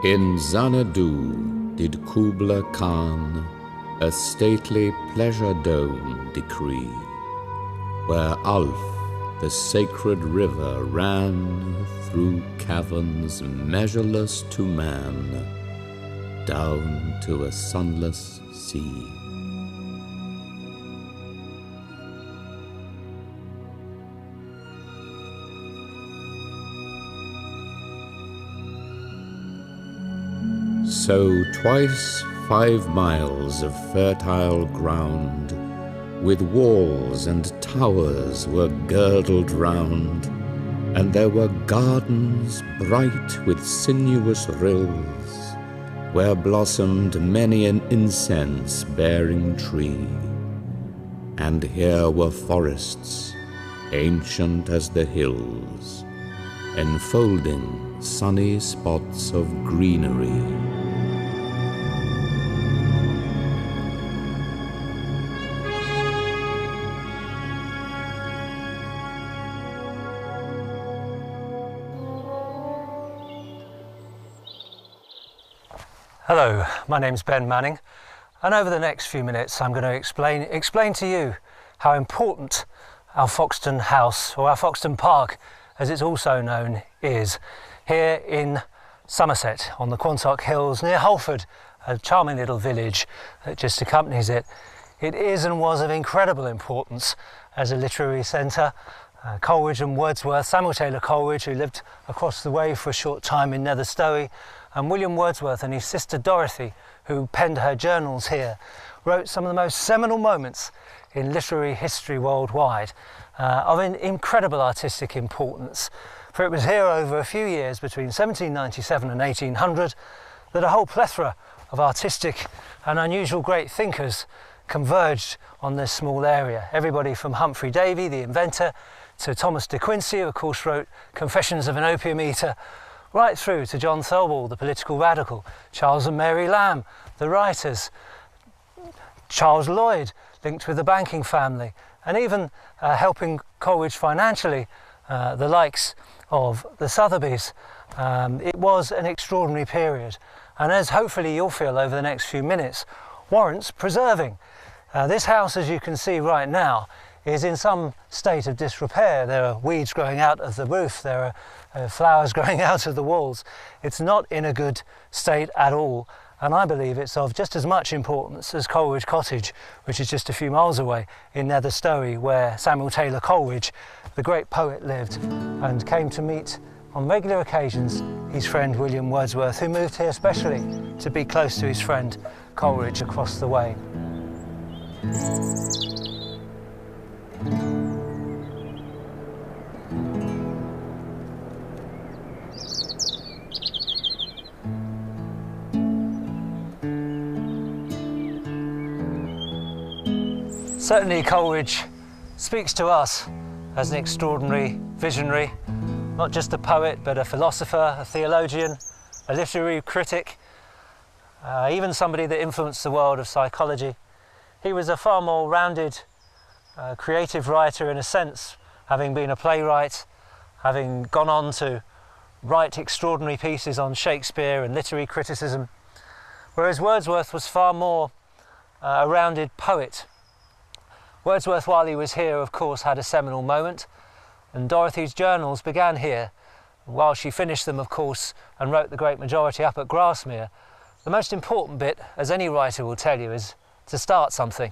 In Xanadu did Kubla Khan a stately pleasure dome decree, where Alf, the sacred river, ran through caverns measureless to man, down to a sunless sea. So twice 5 miles of fertile ground, with walls and towers were girdled round, and there were gardens bright with sinuous rills, where blossomed many an incense-bearing tree. And here were forests, ancient as the hills, enfolding sunny spots of greenery. Hello, my name's Ben Manning, and over the next few minutes I'm going to explain to you how important Alfoxton House, or Alfoxton Park as it's also known, is here in Somerset on the Quantock Hills near Holford, a charming little village that just accompanies it. It is and was of incredible importance as a literary centre. Coleridge and Wordsworth, Samuel Taylor Coleridge, who lived across the way for a short time in Nether Stowey, and William Wordsworth and his sister Dorothy, who penned her journals here, wrote some of the most seminal moments in literary history worldwide, of an incredible artistic importance. For it was here over a few years between 1797 and 1800 that a whole plethora of artistic and unusual great thinkers converged on this small area. Everybody from Humphrey Davy, the inventor, to Thomas de Quincey, who of course wrote Confessions of an Opium Eater, right through to John Thirlwall, the political radical, Charles and Mary Lamb, the writers, Charles Lloyd, linked with the banking family, and even helping Coleridge financially, the likes of the Sotheby's. It was an extraordinary period, and as hopefully you'll feel over the next few minutes, warrants preserving. This house, as you can see right now, is in some state of disrepair. There are weeds growing out of the roof, there are flowers growing out of the walls. It's not in a good state at all, and I believe it's of just as much importance as Coleridge Cottage, which is just a few miles away in Nether Stowey, where Samuel Taylor Coleridge, the great poet, lived and came to meet on regular occasions his friend William Wordsworth, who moved here specially to be close to his friend Coleridge across the way. Certainly Coleridge speaks to us as an extraordinary visionary, not just a poet, but a philosopher, a theologian, a literary critic, even somebody that influenced the world of psychology. He was a far more rounded, creative writer in a sense, having been a playwright, having gone on to write extraordinary pieces on Shakespeare and literary criticism, whereas Wordsworth was far more a rounded poet. Wordsworth, while he was here, of course, had a seminal moment, and Dorothy's journals began here. While she finished them, of course, and wrote the great majority up at Grasmere, the most important bit, as any writer will tell you, is to start something.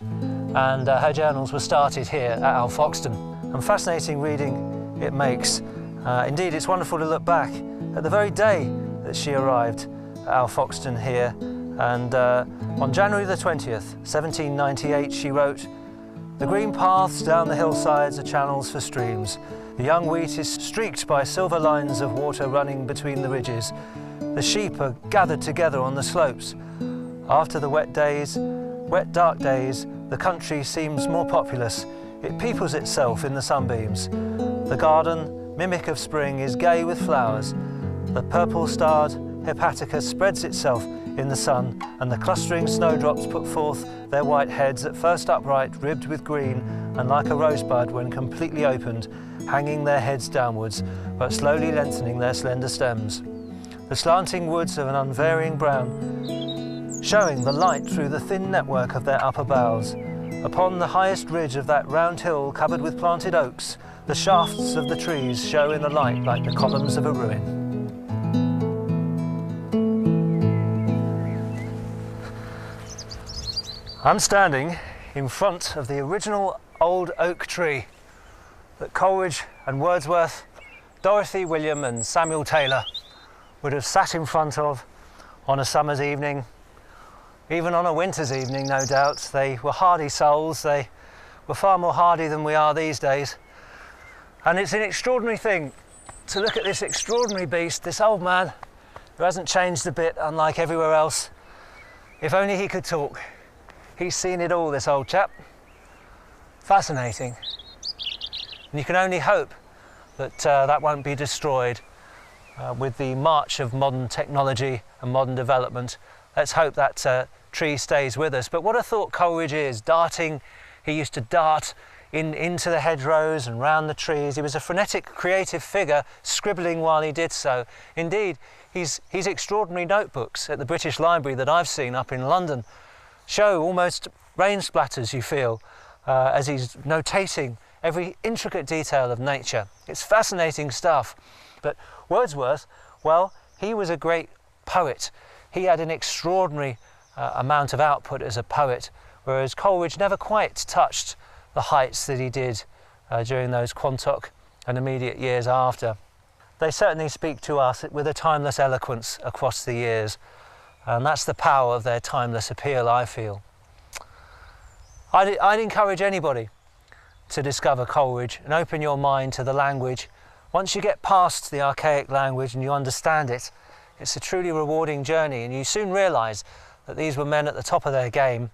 And her journals were started here at Alfoxton. And fascinating reading it makes. Indeed, it's wonderful to look back at the very day that she arrived at Alfoxton here. And on January the 20th, 1798, she wrote, "The green paths down the hillsides are channels for streams. The young wheat is streaked by silver lines of water running between the ridges. The sheep are gathered together on the slopes. After the wet dark days, the country seems more populous. It peoples itself in the sunbeams. The garden, mimic of spring, is gay with flowers. The purple-starred hepatica spreads itself in the sun, and the clustering snowdrops put forth their white heads, at first upright, ribbed with green, and like a rosebud when completely opened, hanging their heads downwards, but slowly lengthening their slender stems. The slanting woods of an unvarying brown, showing the light through the thin network of their upper boughs. Upon the highest ridge of that round hill covered with planted oaks, the shafts of the trees show in the light like the columns of a ruin." I'm standing in front of the original old oak tree that Coleridge and Wordsworth, Dorothy, William and Samuel Taylor would have sat in front of on a summer's evening, even on a winter's evening, no doubt. They were hardy souls. They were far more hardy than we are these days. And it's an extraordinary thing to look at this extraordinary beast, this old man who hasn't changed a bit, unlike everywhere else. If only he could talk. He's seen it all, this old chap. Fascinating. And you can only hope that that won't be destroyed with the march of modern technology and modern development. Let's hope that tree stays with us. But what a thought Coleridge is, darting. He used to dart into the hedgerows and round the trees. He was a frenetic, creative figure, scribbling while he did so. Indeed, his extraordinary notebooks at the British Library that I've seen up in London show almost rain splatters, you feel, as he's notating every intricate detail of nature. It's fascinating stuff. But Wordsworth, well, he was a great poet. He had an extraordinary amount of output as a poet, whereas Coleridge never quite touched the heights that he did during those Quantock and immediate years after. They certainly speak to us with a timeless eloquence across the years. And that's the power of their timeless appeal, I feel. I'd encourage anybody to discover Coleridge and open your mind to the language. Once you get past the archaic language and you understand it, it's a truly rewarding journey, and you soon realise that these were men at the top of their game.